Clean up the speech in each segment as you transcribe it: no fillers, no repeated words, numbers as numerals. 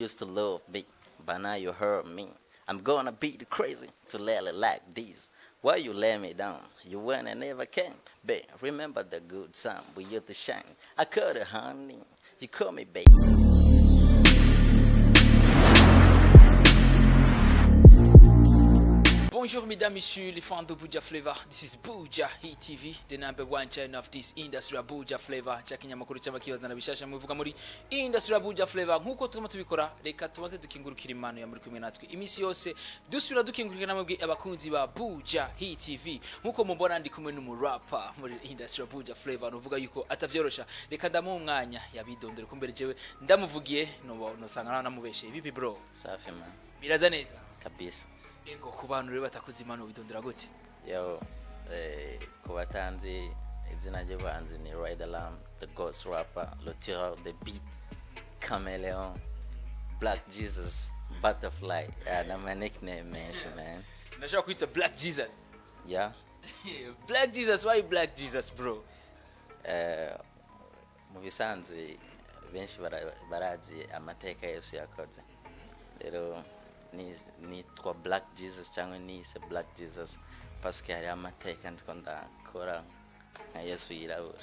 Used to love me, but now you hurt me. I'm gonna beat you crazy to let it like this. Why you let me down? You went and never came. Babe, remember the good time we used to shine. I called it honey. You call me baby. Bonjour mesdames, messieurs, les fans de Buja Flavor. This is Bujahit TV, the number one channel of this industry ya Buja Flavor. Chakinyamakuru cy'abakibaza na bishasha muvuga muri industry ya Buja Flavor. Nkuko tuma tubikora, reka tumaze dukingurukira imano ya muri kumwe natwe. Imisi yose dusubira dukingurukira namwe abakunzi ba Bujahit TV. Nkuko mubona ndi kumwe n'umurapper muri industry ya Buja Flavor. Nuvuga yuko atavyorosha. Reka ndamu umwanya yabidondere kumbere jewe ndamuvugiye no sanga namubeshe. Bibi bro. Safi man. Biraza neza. Kabisa. Ego ku bantu rero batakuze imano bidondera gute? Yo, ku batanzi izina ry'abanzi ni Ride Alarm, the ghost rapper, le tireur de beat, chameleon, Black Jesus, butterfly. Yeah, that's my nickname, man. Nashaka kwita Black Jesus. Yeah. Black Jesus, why Black Jesus, bro? Mu bisanzwe benshi barazi amateka Yesu yakoze. Rero nitwa Black Jesus cyangwa nise Black Jesus parce que hari amateka ndiko ndakora nka Yesu yirabura.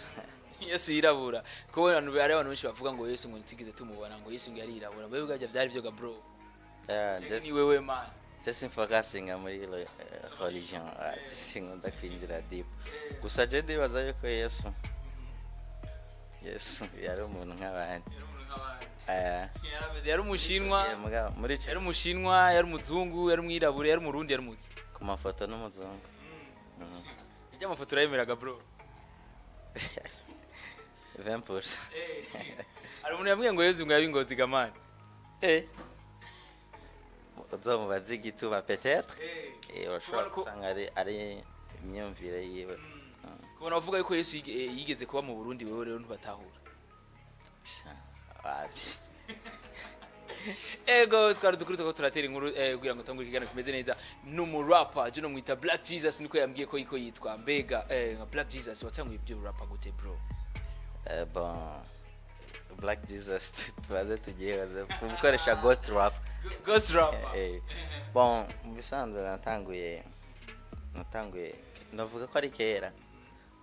Yesu yirabura. Ko abantu bari abantu benshi bavuga ngo Yesu ngo ntigize tumubona ngo Yesu ngo yari yirabura. Mbere bwajya byari byo ga bro. Ni wewe man. Just focusing muri religion, singo ndakwinjira deep. Gusa je ndibaza yuko Yesu yari umuntu nk'abandi. Yari umushinwa, yari umushinwa, yari umuzungu, yari umwirabura, yari umurundi, yari umuki. Ku mafoto n'umuzungu. Ijya amafoto urayemeraga bro. 20%. Ari umuntu yambwiye ngo Yezu ngo yabi Ngozi gamani. Uzomubaza igituba peut-être. Urashobora gusanga ari imyumvire yiwe. Kubona bavuga yuko Yesu yigeze kuba mu Burundi wewe rero ntubatahura. Ego twari dukuru turatera inkuru kugira ngo tongure kigana kimeze neza n'umurapper je no mwita Black Jesus niko yambwiye ko yitwa mbega nka Black Jesus watanguye ibyo rapper gute bro? Bon Black Jesus tubaze tugiye gukoresha ghost rap. Ghost rap. Bon mubisanzwe natanguye ndavuga ko ari kera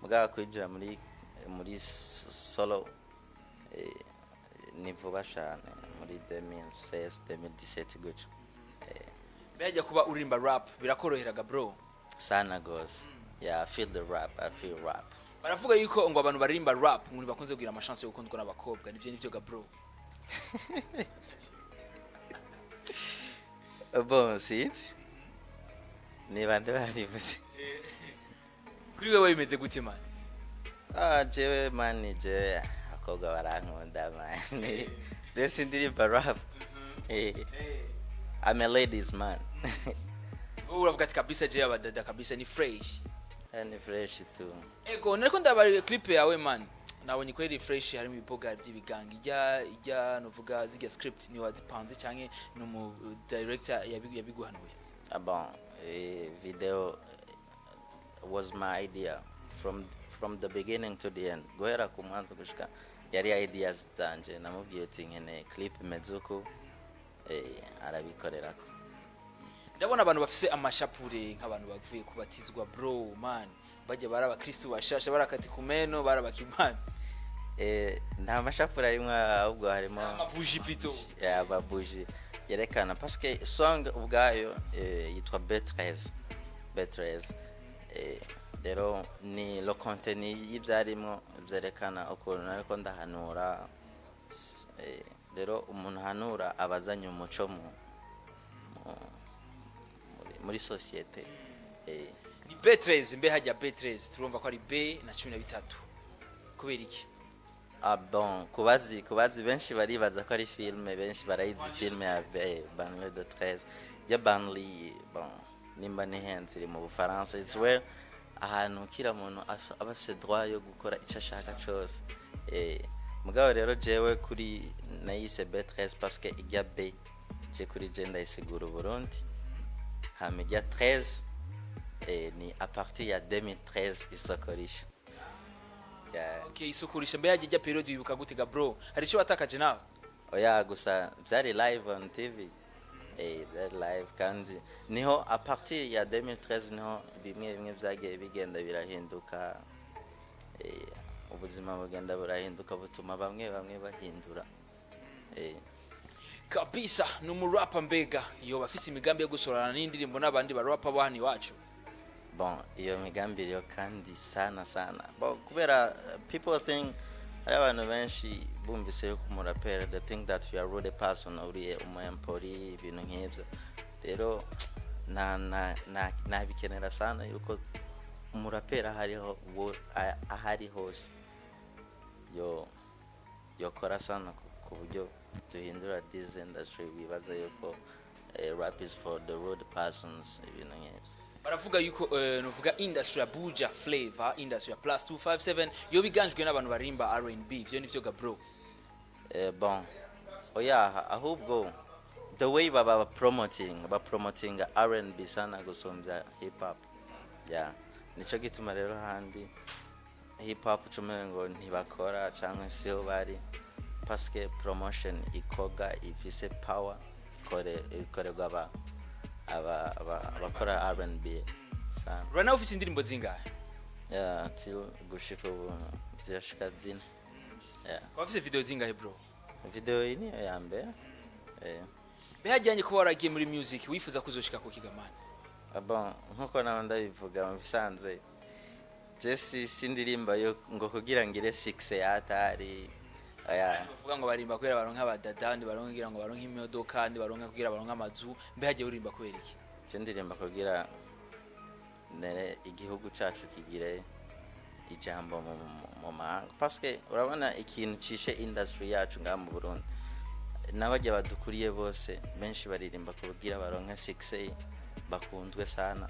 mugaba kwinjira muri solo ni vuba cyane muri 2016 2017 gutyo. Bajya kuba urimba rap birakoroheraga bro sana gose. Yeah, I feel the rap, I feel rap. Baravuga yuko ngo abantu baririmba rap ngo bakunze kugira amashance yo gukundwa n'abakobwa nivyo ga bro. Bon sit ni bande babivuze kuri wewe bimeze gute man? Jewe man je akoga barankunda man. This indirimba rap. I'm a ladies man. Uravuga ati kabisa je abadada kabisa ni fresh. Ni fresh tu. Ego nariko ndabari clip yawe man. Nabonye ko ari fresh harimo ibiboga by'ibiganga ijya novuga zige script ni wazipanze canke no mu director yabiguhanuye. Bon, video was my idea from the beginning to the end. Gohera ku mwanzo gushika yari ideas zanje namubwiye ati nkene clip mezuko arabikorerako. Ndabona abantu bafise amashapure nk'abantu bavuye kubatizwa bro man bajya baraba Kristo bashasha barakati kumeno barabakimana. Nta mashapure arimwe ahubwo harimo amabuji plutôt. Ababuji yerekana parce que song ubwayo yitwa B13. Rero ni lo contenu y'ibyarimo byerekana ukuntu ariko ndahanura. Rero umuntu hanura abazanye umuco muri societe. Ni B13 mbe hajya B13 turumva ko ari B na 13 kubera iki? Bon kubazi benshi baribaza ko ari filme benshi barayizi filme ya Banlieue de 13 ya Banlieue. Bon nimba ni hands iri mu Bufaransa. It's where ahantu kira muntu aba afite droit yo gukora icyo ashaka cyose. Mugabo rero jewe kuri nayise B13 parce que ijya B je kuri genda isigura Burundi hame ijya 13 ni à partir ya 2013 isokorisha. Okay, isukurisha mbe yaje period yibuka gute ga bro? Hari cyo watakaje nawe? oya gusa byari live on TV. Byari live kandi niho a partir ya 2013 niho bimwe byagiye bigenda birahinduka. Ubuzima bugenda burahinduka butuma bamwe bahindura. Kabisa numurapa mbega yo bafise imigambi yo gusorana n'indirimbo n'abandi barapa bahani wacu. Bon, iyo migambi yo kandi sana. Bon, kubera people think abantu benshi bumvise yo kumurapera, they think that you are really person uri umuyempori ibintu nk'ibyo. Rero na bikenera sana yuko umurapera ahari hose yo kora sana ku buryo duhindura this industry bibaza yuko rap is for the road persons ibintu nk'ibyo. Baravuga yuko nuvuga industry ya Buja Flavor, industry ya plus 257 yo biganjwe n'abantu barimba R&B, ivyo nivyo ga bro. Bon, oya ahubwo the way baba promoting R&B sana gusumbya hip hop. Yeah, nico gituma rero handi hip hop cumengo ntibakora cyangwa siyo bari parce que promotion ikoga ifise power ikorerwa abakora R&B sana. Right now ufise indirimbo zingahe? Till gushika ubu zirashika zine. Kwa ufise video zingahe bro? Video ini ya mbere. Behajyanye kuba waragiye muri music wifuza kuzoshika ku kigamana. Bon, nkuko nawe ndabivuga mu bisanzwe. Jesse sindirimba yo ngo kugira ngire 6 yatari. Bavuga ngo barimba kwera baronka abadada ndi baronka kugira ngo baronka imodoka ndi baronka kugira baronka amazu, mbehagiye urimba kwera iki? Je ndirimba kugira nere igihugu cacu kigire ijambo mu mahanga parce que urabona ikintu cishe industry yacu nga mu Burundi n'abajye badukuriye bose benshi baririmba kugira baronka 6 bakundwe sana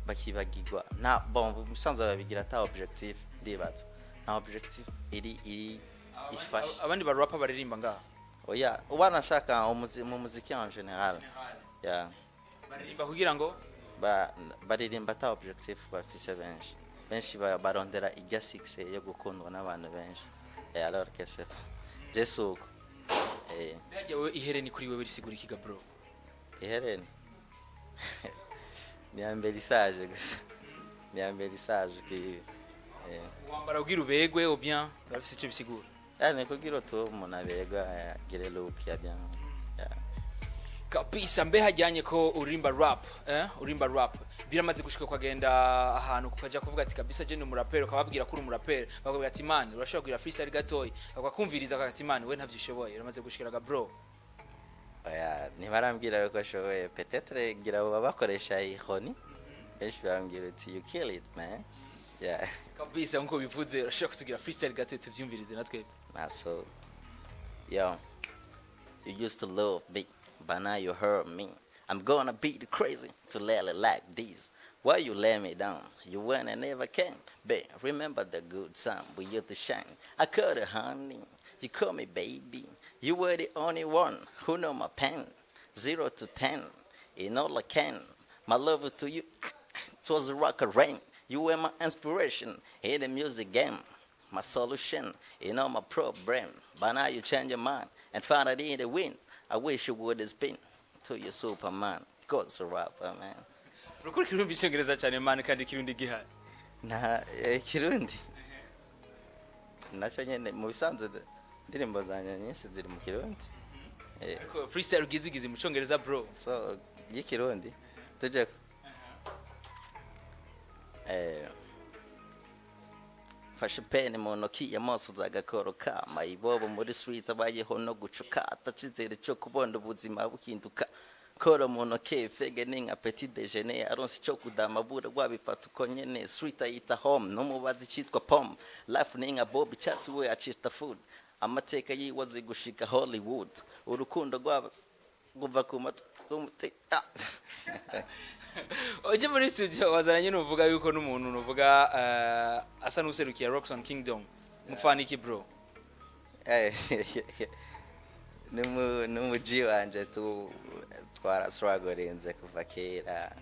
bakibagirwa na bon musanze babigira ta objectif ndibaza na objectif iri ifashe abandi barapa baririmba nga oya ubana shaka mu muziki en general baririmba kugira ngo baririmba ta objectif bafise benshi barondera ijya 6 yo gukundwa n'abantu benshi alors que c'est Jesuko Mbega wewe ihereni kuri wewe risigura ikiga bro? Ihereni ni ambelisage gusa ni ambelisage ki wambara ugira ubegwe ou bien bafise ico bisigura? Ne kugira to umuntu abega gire look ya bien. Kabisa mbe hajyanye ko urimba rap urimba rap biramaze gushika kwagenda ahantu kukaja kuvuga ati kabisa je ni umurapero kababwira ko uri umurapero bakabwira ati man urashobora kugira freestyle gatoyi akakumviriza akati man we ntavyishoboye biramaze gushikiraga bro. Ntibarambwira yuko ashoboye peut-être ngira abo bakoresha ihoni benshi bambwira ati you kill it man. Kabisa nko bivuze urashobora kutugira freestyle gatoyi tuvyumvirize natwe. So yo, you used to love me, but now you hurt me. I'm gonna beat you crazy to let it like this. Why you let me down? You went and never came. Babe, remember the good time we used to shine. I called her honey, you call me baby. You were the only one who know my pain. 0 to 10, in all I can. My love to you, it was a rock and rain. You were my inspiration in the music game. My solution in all my problem. But now you change your mind and found it in the wind. I wish you would have been to your Superman. God's a rapper, man. Rukuri kirundi cyongereza cyane man kandi kirundi gihari. Na kirundi. Nacho nyene mu bisanzwe ndirimbo zanye nyinshi ziri mu kirundi. Ariko freestyle ugizigize mu cyongereza bro. So yikirundi tuje fashe pene mu ntoki y'amaso zagakoro kama ibobo muri streets abayeho no gucuka atacizere cyo kubona ubuzima bukinduka koro mu ntoki fege ninga petit déjeuner aronse cyo kudamabura rwabifata uko nyene street ayita home no mubazi cyitwa pom life ninga bob chatsi we acita food amateka yiwaze gushika Hollywood urukundo rwaba guva ku matumuti Oje muri studio wazaranye nuvuga yuko n'umuntu nuvuga asa n'userukiye Rockson Kingdom mufana iki bro? Numuji wanje twara strugglinze kuva kera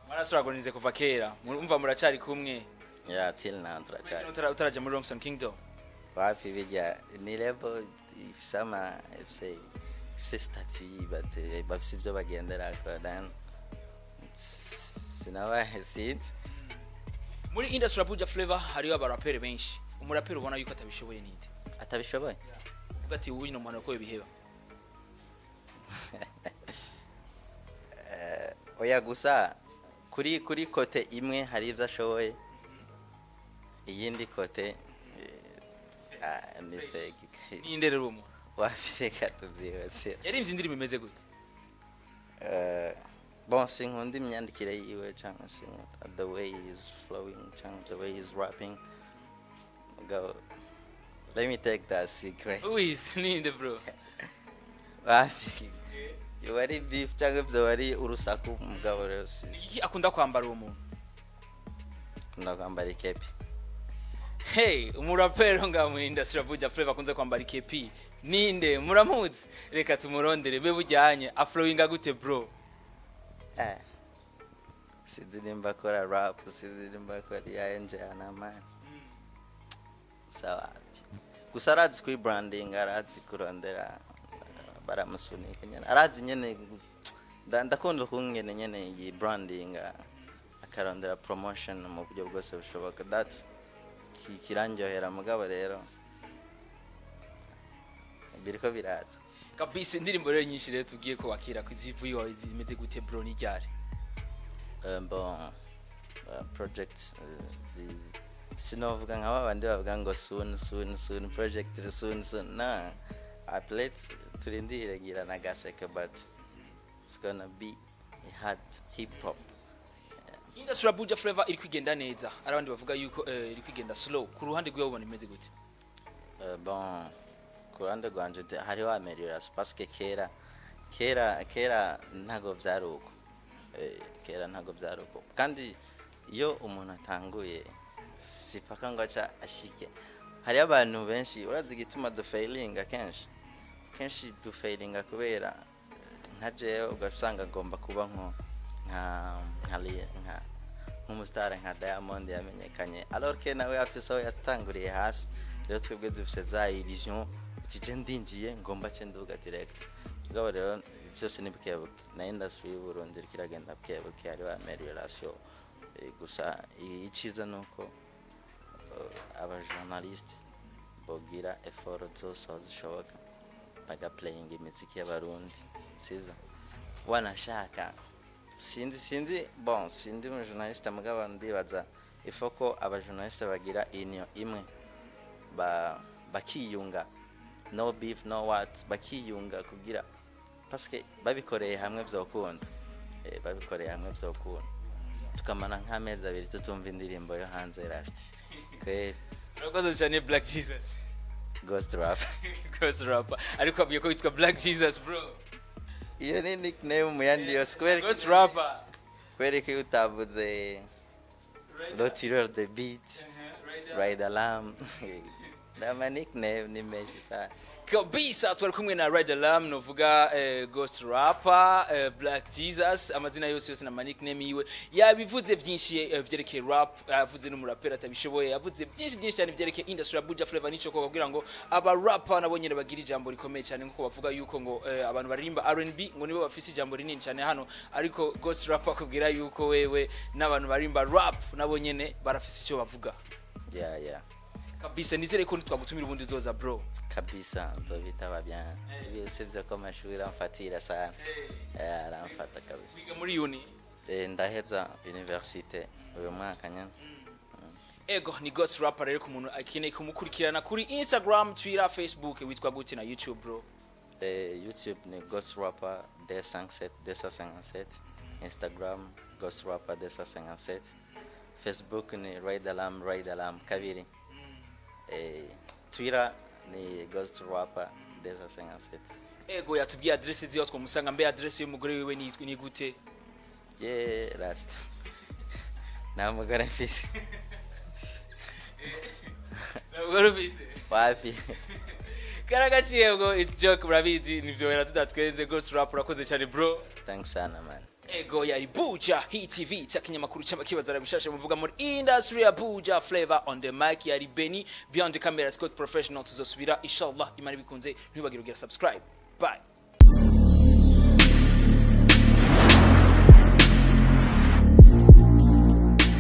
Mara strugglinze kuva kera umva muracari kumwe till now turacari utaraje muri Rockson Kingdom wapi bijya ni level ifise ama ifise statut bafise ibyo bagenderako then sinabaye sinzi. Muri industry ya Buja Flavor hariyo abaraperi benshi, umuraperi ubona yuko atabishoboye ninde? Atabishoboye? Uvuga ati uyu n'umuntu ko biheba. Oya gusa kuri kote imwe hari ivyo ashoboye, iyindi kote ni fake. Ninde rero umuntu? Wafireka tuvyibase. Yarimvye indirimbo imeze gute? Bon, sinkunda imyandikire yiwe cyangwa se the way he is flowing cyangwa the way he is rapping. Go. Let me take that secret. Who is ninde bro? Wafi. You wari beef cyangwa byo wari urusaku mugabo rero si. Iki akunda kwambara uwo muntu? Akunda kwambara ikepi. Hey, umuraperi nga mu industry ya Buja Flavor akunze kwambara ikepi. Ninde muramuzi? Reka tumurondere be bujyanye aflowinga gute bro? Sizirimba kora rap, sizirimba kora ya njana man. Sawa. Gusa arazi kuri branding, arazi kurondera baramusunika nyene. Arazi nyene ndakunda kungene nyene iyi branding akarondera promotion mu buryo bwose bushoboka. That kiranjohera mugabo rero biriko biraza. Kabisa indirimbo rero nyinshi rero tugiye ko wakira kwizivuye wawe zimeze gute bro ni ryari? Bon project sinovuga nk'aba bandi bavuga ngo soon project soon na uplet turindire gira na gaseke but it's gonna be a hard hip hop. Industry ya Buja Flavor iri kwigenda neza, arabandi bavuga yuko iri kwigenda slow. Ku ruhande rwawe ubona imeze gute? Bon kurande gwanje hari wa amelioration parce que kera ntago vyaruko. Kera ntago vyaruko. Kandi iyo umuntu atanguye sipaka ngo aca ashike. Hari abantu benshi urazi gituma do failing kenshi do failing kubera nkaje ugasanga agomba kuba nk'umustar nka Diamond yamenyekanye alors que nawe afise aho yatanguriye hasi. Rero twebwe dufise za illusion tije ndinjiye ngomba cye nduga direct. Ngabo rero byose nibikebuke na industry y'Uburundi kiragenda bikebuke hari wa amelioration. Gusa iciza nuko aba journalists bogira effort zose zishoboka baga playing imiziki y'Abarundi sivyo wanashaka sindi bon sindi mu journalist mugabo ndibaza ifoko aba journalist bagira inyo imwe bakiyunga no beef no what bakiyunga kugira parce que babikoreye hamwe vyokunda babikoreye hamwe vyokunda tukamana nk'amezi abiri tutumva indirimbo yo hanze rasta kweli Ngozi cyane Black Jesus Ghost rapper. Ghost rapper ariko abiye ko yitwa Black Jesus bro. Iyo ni nickname mu yandi yose kweli Ghost rapper kweli ki utavuze le tireur de beat Ride Alarm. Dama nickname ni meshi sana. Kabisa twari kumwe na Ride Alarm novuga Ghost rapper Black Jesus amazina yose na nickname yiwe yabivuze byinshi vyerekeye rap yavuze n'umurapera atabishoboye yavuze byinshi cyane vyerekeye industry ya Buja Flavor nico ko kugira ngo aba rapper nabonyene bagira ijambo rikomeye cyane nkuko bavuga yuko ngo abantu baririmba R&B ngo nibo bafise ijambo rinini cyane hano ariko Ghost rapper kubwira yuko wewe n'abantu barimba rap nabonyene barafise icyo bavuga. Yeah. Kabisa nizere ko twagutumira ubundi zoza bro. Kabisa nzobitaba bien. Ibyo byo ko mashuri amfatira sana. Aramfata kabisa. Wiga muri uni? Ndaheza universite uyu mwaka nyane. Ego ni Ghost rapper rero ku muntu akeneye kumukurikirana kuri Instagram, Twitter, Facebook witwa gute na YouTube bro? YouTube ni Ghost rapper D57 Instagram Ghost rapper D57 Facebook ni Ride Alarm kabiri. Twitter ni Ghost rapper D57. Ego yatubwiye address ziyo twamusanga mbe address y'umugore wiwe ni gute? Last. Na mugore mfise. Na mugore mfise. Wapi? Karagaciye ngo it's joke brabizi nivyo era tudatwenze Ghost rapper urakoze cyane bro. Thanks sana man. ego yari Bujahit TV cha kinyamakuru cy'amakibazo arabishashe muvuga muri industry ya Buja Flavor. On the mic yari Benny, behind the camera Scott Professional. Tuzosubira inshallah imana bikunze, ntibagire subscribe. Bye.